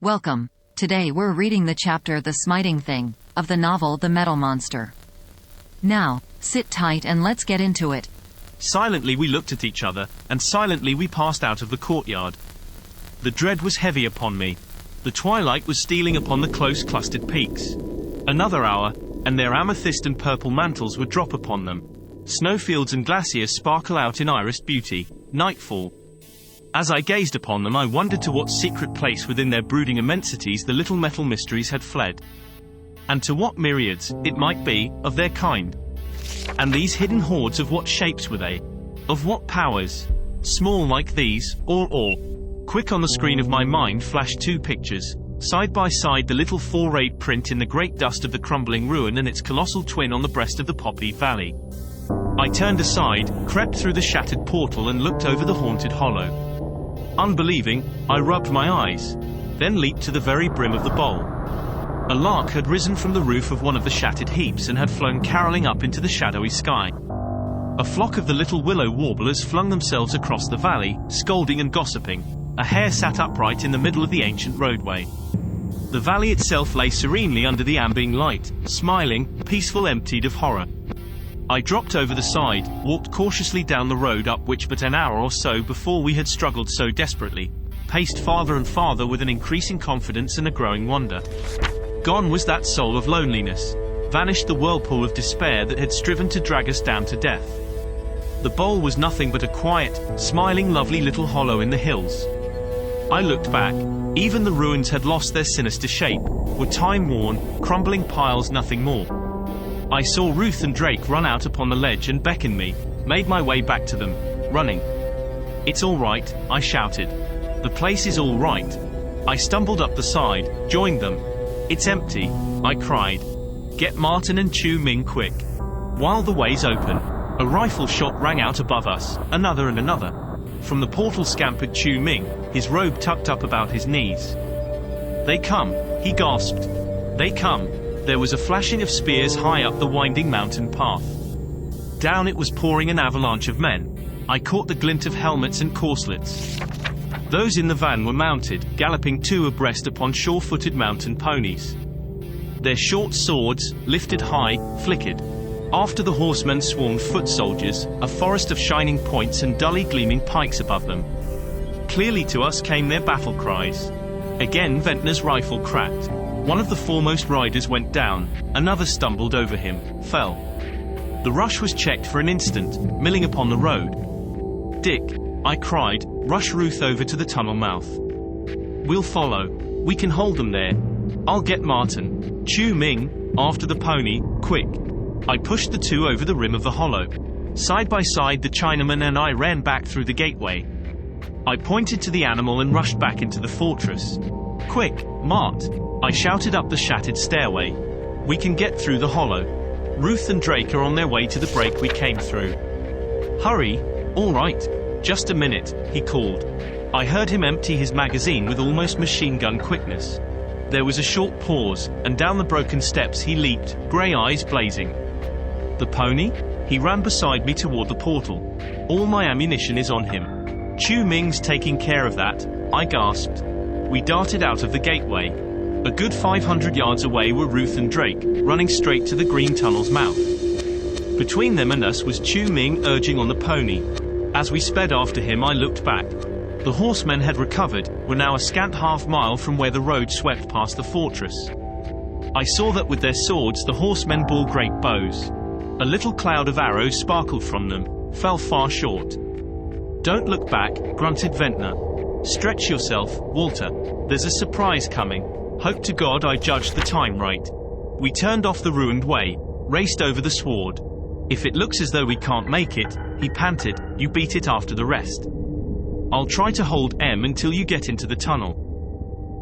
Welcome. Today we're reading the chapter The Smiting Thing, of the novel The Metal Monster. Now, sit tight and let's get into it. Silently we looked at each other, and silently we passed out of the courtyard. The dread was heavy upon me. The twilight was stealing upon the close clustered peaks. Another hour, and their amethyst and purple mantles would drop upon them. Snowfields and glaciers sparkle out in irised beauty. Nightfall. As I gazed upon them, I wondered to what secret place within their brooding immensities the little metal mysteries had fled. And to what myriads, it might be, of their kind. And these hidden hordes, of what shapes were they? Of what powers? Small like these, or all? Quick on the screen of my mind flashed two pictures. Side by side, the little four-rayed print in the great dust of the crumbling ruin and its colossal twin on the breast of the poppy valley. I turned aside, crept through the shattered portal and looked over the haunted hollow. Unbelieving, I rubbed my eyes, then leaped to the very brim of the bowl. A lark had risen from the roof of one of the shattered heaps and had flown caroling up into the shadowy sky. A flock of the little willow warblers flung themselves across the valley, scolding and gossiping. A hare sat upright in the middle of the ancient roadway. The valley itself lay serenely under the ambient light, smiling, peaceful, emptied of horror. I dropped over the side, walked cautiously down the road up which but an hour or so before we had struggled so desperately, paced farther and farther with an increasing confidence and a growing wonder. Gone was that soul of loneliness. Vanished the whirlpool of despair that had striven to drag us down to death. The bowl was nothing but a quiet, smiling, lovely little hollow in the hills. I looked back. Even the ruins had lost their sinister shape, were time-worn, crumbling piles, nothing more. I saw Ruth and Drake run out upon the ledge and beckon me, made my way back to them, running. "It's all right," I shouted. "The place is all right." I stumbled up the side, joined them. "It's empty," I cried. "Get Martin and Chu Ming quick. While the way's open." A rifle shot rang out above us, another and another. From the portal scampered Chu Ming, his robe tucked up about his knees. "They come," he gasped. "They come." There was a flashing of spears high up the winding mountain path. Down it was pouring an avalanche of men. I caught the glint of helmets and corselets. Those in the van were mounted, galloping two abreast upon sure-footed mountain ponies. Their short swords, lifted high, flickered. After the horsemen swarmed foot soldiers, a forest of shining points and dully gleaming pikes above them. Clearly to us came their battle cries. Again Ventnor's rifle cracked. One of the foremost riders went down, another stumbled over him, fell. The rush was checked for an instant, milling upon the road. "Dick," I cried, "rush Ruth over to the tunnel mouth. We'll follow. We can hold them there. I'll get Martin. Chu Ming, after the pony, quick." I pushed the two over the rim of the hollow. Side by side the Chinaman and I ran back through the gateway. I pointed to the animal and rushed back into the fortress. "Quick, Mart!" I shouted up the shattered stairway. "We can get through the hollow. Ruth and Drake are on their way to the break we came through." "Hurry!" "All right. Just a minute," he called. I heard him empty his magazine with almost machine gun quickness. There was a short pause, and down the broken steps he leaped, grey eyes blazing. "The pony?" He ran beside me toward the portal. "All my ammunition is on him." "Chu Ming's taking care of that," I gasped. We darted out of the gateway. A good 500 yards away were Ruth and Drake, running straight to the green tunnel's mouth. Between them and us was Chu Ming urging on the pony. As we sped after him I looked back. The horsemen had recovered, were now a scant half-mile from where the road swept past the fortress. I saw that with their swords the horsemen bore great bows. A little cloud of arrows sparkled from them, fell far short. "Don't look back," grunted Ventnor. "Stretch yourself, Walter. There's a surprise coming." Hope to God I judged the time right. We turned off the ruined way, raced over the sward. "If it looks as though we can't make it," he panted, "you beat it after the rest. I'll try to hold M until you get into the tunnel.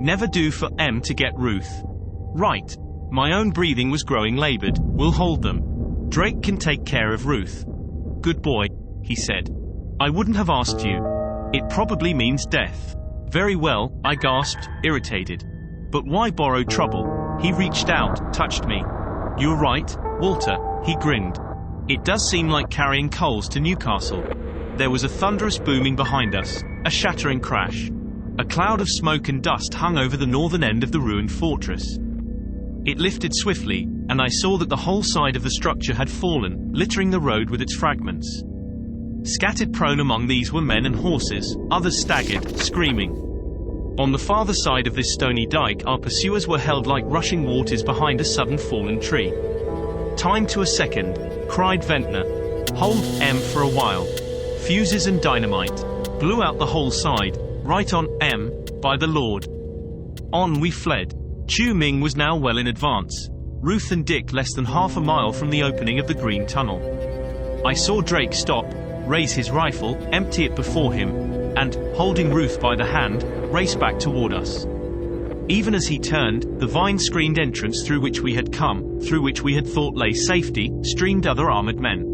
Never do for M to get Ruth." "Right." My own breathing was growing labored. "We'll hold them. Drake can take care of Ruth." "Good boy," he said. "I wouldn't have asked you. It probably means death." "Very well," I gasped, irritated. "But why borrow trouble?" He reached out, touched me. "You're right, Walter," he grinned. "It does seem like carrying coals to Newcastle." There was a thunderous booming behind us, a shattering crash. A cloud of smoke and dust hung over the northern end of the ruined fortress. It lifted swiftly, and I saw that the whole side of the structure had fallen, littering the road with its fragments. Scattered prone among these were men and horses, others staggered, screaming. On the farther side of this stony dike our pursuers were held like rushing waters behind a sudden fallen tree. "Time to a second," cried Ventnor. "Hold M for a while. Fuses and dynamite. Blew out the whole side. Right on, M, by the Lord." On we fled. Chu Ming was now well in advance. Ruth and Dick less than half a mile from the opening of the green tunnel. I saw Drake stop, raise his rifle, empty it before him, and, holding Ruth by the hand, race back toward us. Even as he turned, the vine-screened entrance through which we had come, through which we had thought lay safety, streamed other armored men.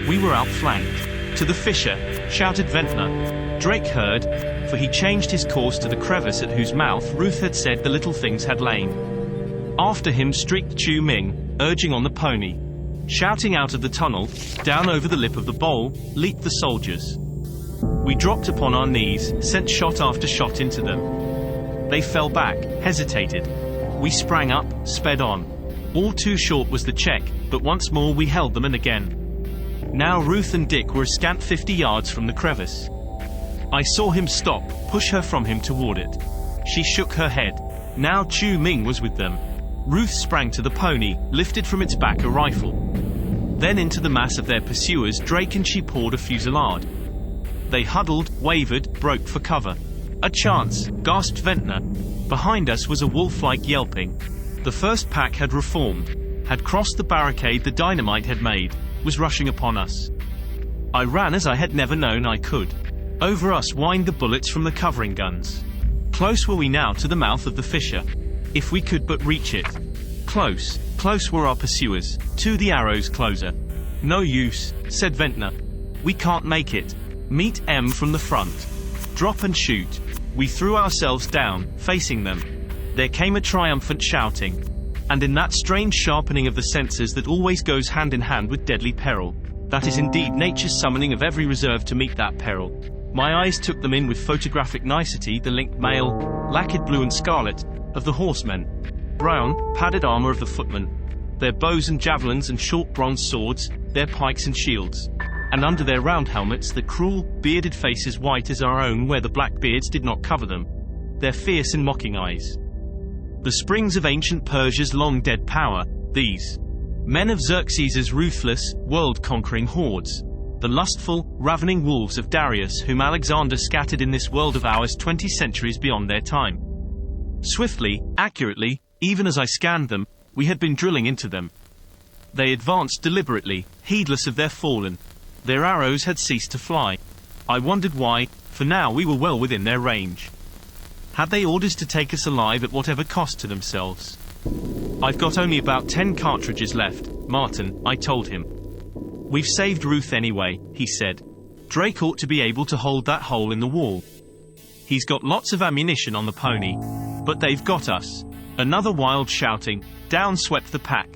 We were outflanked. "To the fissure!" shouted Ventnor. Drake heard, for he changed his course to the crevice at whose mouth Ruth had said the little things had lain. After him streaked Chu Ming, urging on the pony. Shouting out of the tunnel, down over the lip of the bowl, leaped the soldiers. We dropped upon our knees, sent shot after shot into them. They fell back, hesitated. We sprang up, sped on. All too short was the check, but once more we held them and again. Now Ruth and Dick were a scant 50 yards from the crevice. I saw him stop, push her from him toward it. She shook her head. Now Chu Ming was with them. Ruth sprang to the pony, lifted from its back a rifle. Then into the mass of their pursuers Drake and she poured a fusillade. They huddled, wavered, broke for cover. "A chance," gasped Ventnor. Behind us was a wolf-like yelping. The first pack had reformed, had crossed the barricade the dynamite had made, was rushing upon us. I ran as I had never known I could. Over us whined the bullets from the covering guns. Close were we now to the mouth of the fissure. If we could but reach it. Close, close were our pursuers, to the arrows closer. "No use," said Ventnor. "We can't make it. Meet M from the front. Drop and shoot." We threw ourselves down, facing them. There came a triumphant shouting. And in that strange sharpening of the senses that always goes hand in hand with deadly peril, that is indeed nature's summoning of every reserve to meet that peril, my eyes took them in with photographic nicety the linked mail, lacquered blue and scarlet, of the horsemen, brown, padded armor of the footmen, their bows and javelins and short bronze swords, their pikes and shields, and under their round helmets the cruel, bearded faces white as our own where the black beards did not cover them, their fierce and mocking eyes. The springs of ancient Persia's long-dead power, these. Men of Xerxes's ruthless, world-conquering hordes. The lustful, ravening wolves of Darius whom Alexander scattered in this world of ours 20 centuries beyond their time. Swiftly, accurately, even as I scanned them, we had been drilling into them. They advanced deliberately, heedless of their fallen. Their arrows had ceased to fly. I wondered why, for now we were well within their range. Had they orders to take us alive at whatever cost to themselves? "I've got only about 10 cartridges left, Martin," I told him. "We've saved Ruth anyway," he said. "Drake ought to be able to hold that hole in the wall. He's got lots of ammunition on the pony. But they've got us." Another wild shouting. Down swept the pack.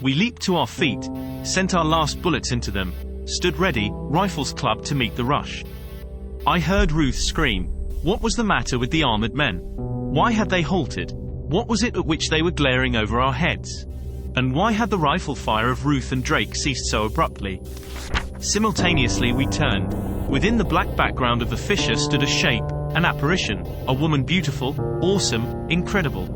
We leaped to our feet, sent our last bullets into them, stood ready, rifles clubbed to meet the rush. I heard Ruth scream. What was the matter with the armored men? Why had they halted? What was it at which they were glaring over our heads? And why had the rifle fire of Ruth and Drake ceased so abruptly? Simultaneously we turned. Within the black background of the fissure stood a shape, an apparition, a woman beautiful, awesome, incredible.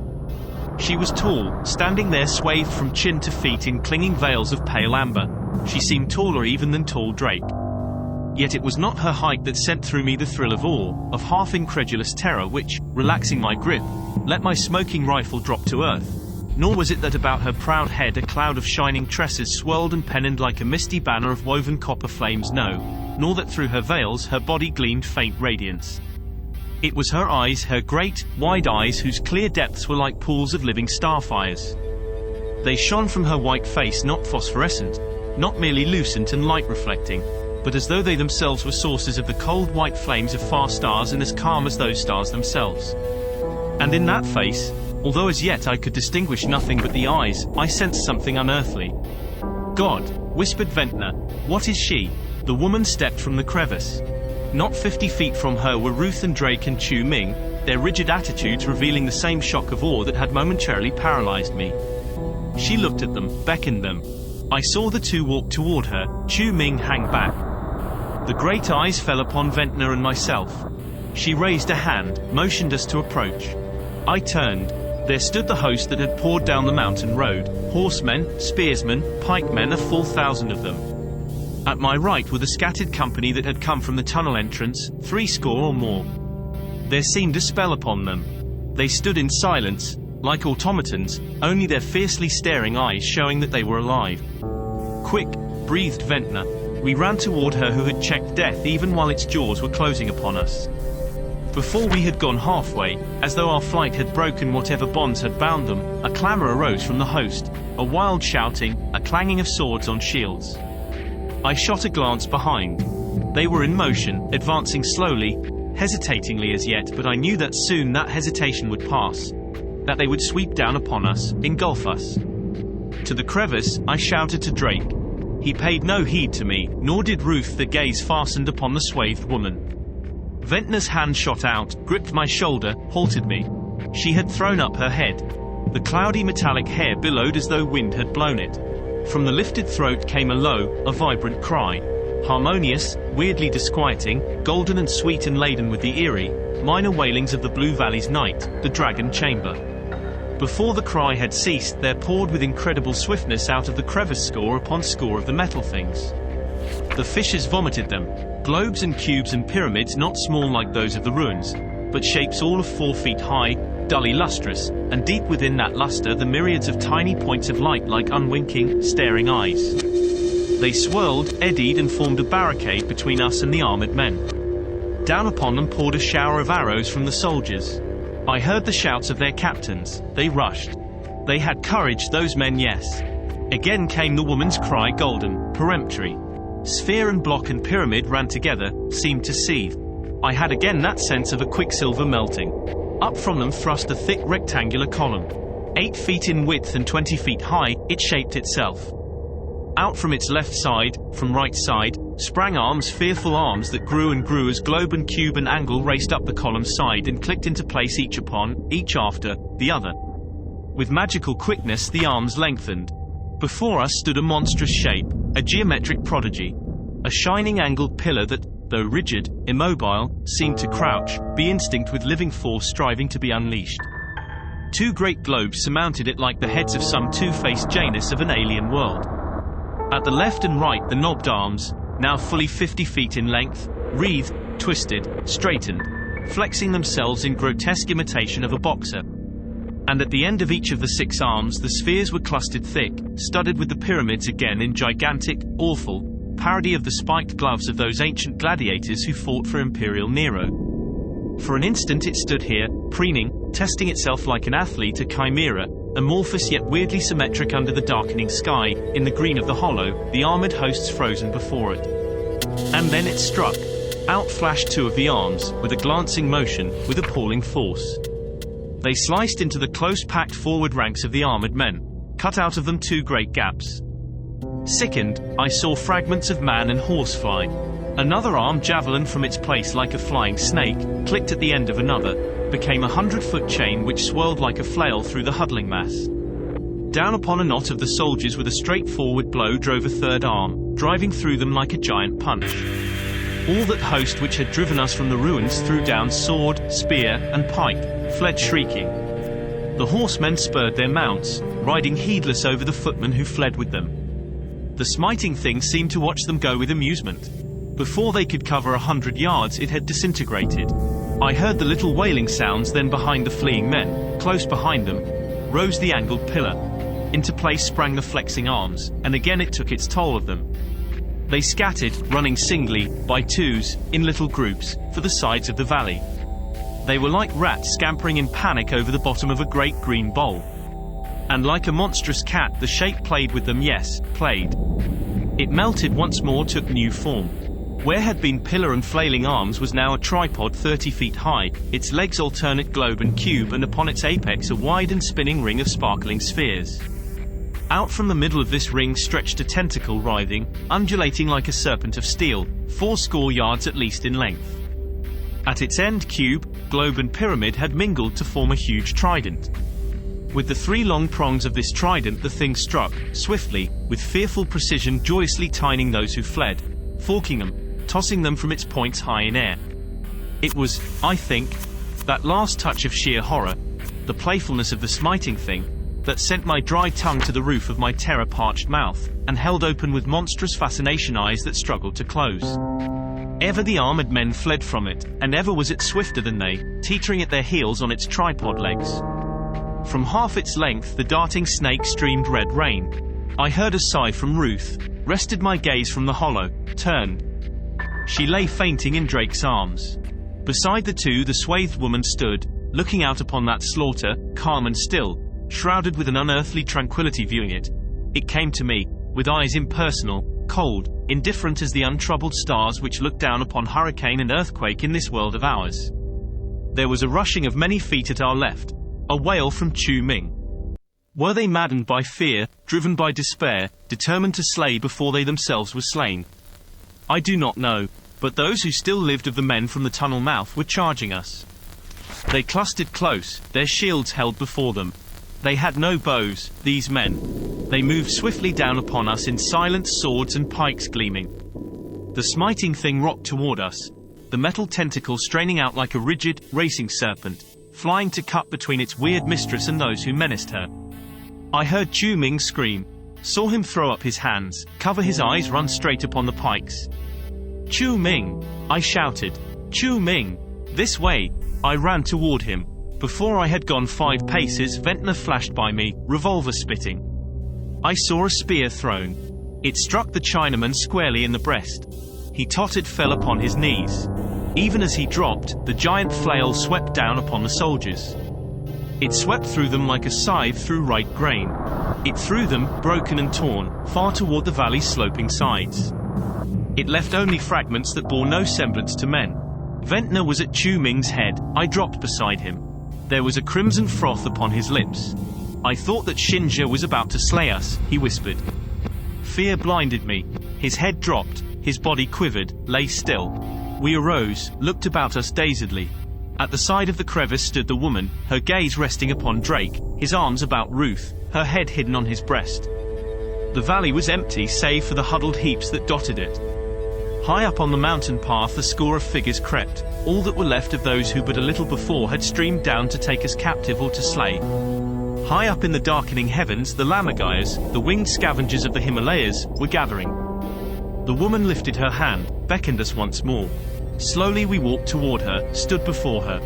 She was tall, standing there swathed from chin to feet in clinging veils of pale amber. She seemed taller even than tall Drake. Yet it was not her height that sent through me the thrill of awe, of half-incredulous terror which, relaxing my grip, let my smoking rifle drop to earth. Nor was it that about her proud head a cloud of shining tresses swirled and pennoned like a misty banner of woven copper flames, no, nor that through her veils her body gleamed faint radiance. It was her eyes, her great, wide eyes whose clear depths were like pools of living starfires. They shone from her white face not phosphorescent, not merely lucent and light-reflecting, but as though they themselves were sources of the cold white flames of far stars and as calm as those stars themselves. And in that face, although as yet I could distinguish nothing but the eyes, I sensed something unearthly. "God," whispered Ventnor, "what is she?" The woman stepped from the crevice. Not 50 feet from her were Ruth and Drake and Chu Ming, their rigid attitudes revealing the same shock of awe that had momentarily paralyzed me. She looked at them, beckoned them. I saw the two walk toward her, Chu Ming hang back. The great eyes fell upon Ventnor and myself. She raised a hand, motioned us to approach. I turned. There stood the host that had poured down the mountain road, horsemen, spearsmen, pikemen, a full 1,000 of them. At my right were the scattered company that had come from the tunnel entrance, 60 or more. There seemed a spell upon them. They stood in silence, like automatons, only their fiercely staring eyes showing that they were alive. Quick, breathed Ventnor. We ran toward her who had checked death even while its jaws were closing upon us. Before we had gone halfway, as though our flight had broken whatever bonds had bound them, a clamor arose from the host, a wild shouting, a clanging of swords on shields. I shot a glance behind. They were in motion, advancing slowly, hesitatingly as yet, but I knew that soon that hesitation would pass, that they would sweep down upon us, engulf us. To the crevice, I shouted to Drake. He paid no heed to me, nor did Ruth, the gaze fastened upon the swathed woman. Ventnor's hand shot out, gripped my shoulder, halted me. She had thrown up her head. The cloudy metallic hair billowed as though wind had blown it. From the lifted throat came a low, a vibrant cry. Harmonious, weirdly disquieting, golden and sweet and laden with the eerie, minor wailings of the Blue Valley's night, the Dragon Chamber. Before the cry had ceased, there poured with incredible swiftness out of the crevice score upon score of the metal things. The fissures vomited them, globes and cubes and pyramids not small like those of the ruins, but shapes all of 4 feet high, dully lustrous, and deep within that luster the myriads of tiny points of light like unwinking, staring eyes. They swirled, eddied and formed a barricade between us and the armored men. Down upon them poured a shower of arrows from the soldiers. I heard the shouts of their captains. They rushed. They had courage, those men, yes. Again came the woman's cry, golden, peremptory. Sphere and block and pyramid ran together, seemed to seethe. I had again that sense of a quicksilver melting. Up from them thrust a thick rectangular column. 8 feet in width and 20 feet high, it shaped itself. Out from its left side, from right side, sprang arms, fearful arms that grew and grew as globe and cube and angle raced up the column's side and clicked into place each upon, each after, the other. With magical quickness the arms lengthened. Before us stood a monstrous shape, a geometric prodigy. A shining angled pillar that, though rigid, immobile, seemed to crouch, be instinct with living force striving to be unleashed. 2 great globes surmounted it like the heads of some two-faced Janus of an alien world. At the left and right the knobbed arms, now fully 50 feet in length, wreathed, twisted, straightened, flexing themselves in grotesque imitation of a boxer. And at the end of each of the 6 arms the spheres were clustered thick, studded with the pyramids again in gigantic, awful, parody of the spiked gloves of those ancient gladiators who fought for Imperial Nero. For an instant it stood here, preening, testing itself like an athlete, a chimera, amorphous yet weirdly symmetric under the darkening sky, in the green of the hollow, the armored hosts frozen before it. And then it struck. Out flashed 2 of the arms, with a glancing motion, with appalling force. They sliced into the close-packed forward ranks of the armored men, cut out of them 2 great gaps. Sickened, I saw fragments of man and horse fly. Another arm javelin from its place like a flying snake, clicked at the end of another, became a 100-foot chain which swirled like a flail through the huddling mass. Down upon a knot of the soldiers with a straightforward blow drove a 3rd arm, driving through them like a giant punch. All that host which had driven us from the ruins threw down sword, spear, and pike, fled shrieking. The horsemen spurred their mounts, riding heedless over the footmen who fled with them. The smiting thing seemed to watch them go with amusement. Before they could cover 100 yards it had disintegrated. I heard the little wailing sounds, then behind the fleeing men, close behind them, rose the angled pillar. Into place sprang the flexing arms, and again it took its toll of them. They scattered, running singly, by twos, in little groups, for the sides of the valley. They were like rats scampering in panic over the bottom of a great green bowl. And like a monstrous cat the shape played with them, yes, played. It melted once more, took new form. Where had been pillar and flailing arms was now a tripod 30 feet high, its legs alternate globe and cube, and upon its apex a wide and spinning ring of sparkling spheres. Out from the middle of this ring stretched a tentacle writhing, undulating like a serpent of steel, 80 yards at least in length. At its end, cube, globe and pyramid had mingled to form a huge trident. With the 3 long prongs of this trident the thing struck, swiftly, with fearful precision, joyously tining those who fled, forking them, tossing them from its points high in air. It was, I think, that last touch of sheer horror, the playfulness of the smiting thing, that sent my dry tongue to the roof of my terror-parched mouth, and held open with monstrous fascination eyes that struggled to close. Ever the armored men fled from it, and ever was it swifter than they, teetering at their heels on its tripod legs. From half its length the darting snake streamed red rain. I heard a sigh from Ruth, rested my gaze from the hollow, turned. She lay fainting in Drake's arms. Beside the two the swathed woman stood, looking out upon that slaughter, calm and still, shrouded with an unearthly tranquility viewing it. It came to me, with eyes impersonal, cold, indifferent as the untroubled stars which look down upon hurricane and earthquake in this world of ours. There was a rushing of many feet at our left. A wail from Chu Ming. Were they maddened by fear, driven by despair, determined to slay before they themselves were slain? I do not know, but those who still lived of the men from the tunnel mouth were charging us. They clustered close, their shields held before them. They had no bows, these men. They moved swiftly down upon us in silence, swords and pikes gleaming. The smiting thing rocked toward us, the metal tentacle straining out like a rigid, racing serpent, flying to cut between its weird mistress and those who menaced her. I heard Chu Ming scream, saw him throw up his hands, cover his eyes, run straight upon the pikes. Chu Ming! I shouted. Chu Ming! This way! I ran toward him. Before I had gone 5 paces, Ventnor flashed by me, revolver spitting. I saw a spear thrown. It struck the Chinaman squarely in the breast. He tottered, fell upon his knees. Even as he dropped, the giant flail swept down upon the soldiers. It swept through them like a scythe through ripe grain. It threw them, broken and torn, far toward the valley's sloping sides. It left only fragments that bore no semblance to men. Ventnor was at Chu Ming's head. I dropped beside him. There was a crimson froth upon his lips. I thought that Shinja was about to slay us, he whispered. Fear blinded me. His head dropped, his body quivered, lay still. We arose, looked about us dazedly. At the side of the crevice stood the woman, her gaze resting upon Drake, his arms about Ruth, her head hidden on his breast. The valley was empty save for the huddled heaps that dotted it. High up on the mountain path a score of figures crept, all that were left of those who but a little before had streamed down to take us captive or to slay. High up in the darkening heavens the Lammergeiers, the winged scavengers of the Himalayas, were gathering. The woman lifted her hand, beckoned us once more. Slowly we walked toward her, stood before her.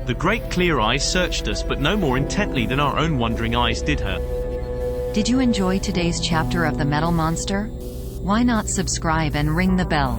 The great clear eyes searched us, but no more intently than our own wondering eyes did her. Did you enjoy today's chapter of The Metal Monster? Why not subscribe and ring the bell?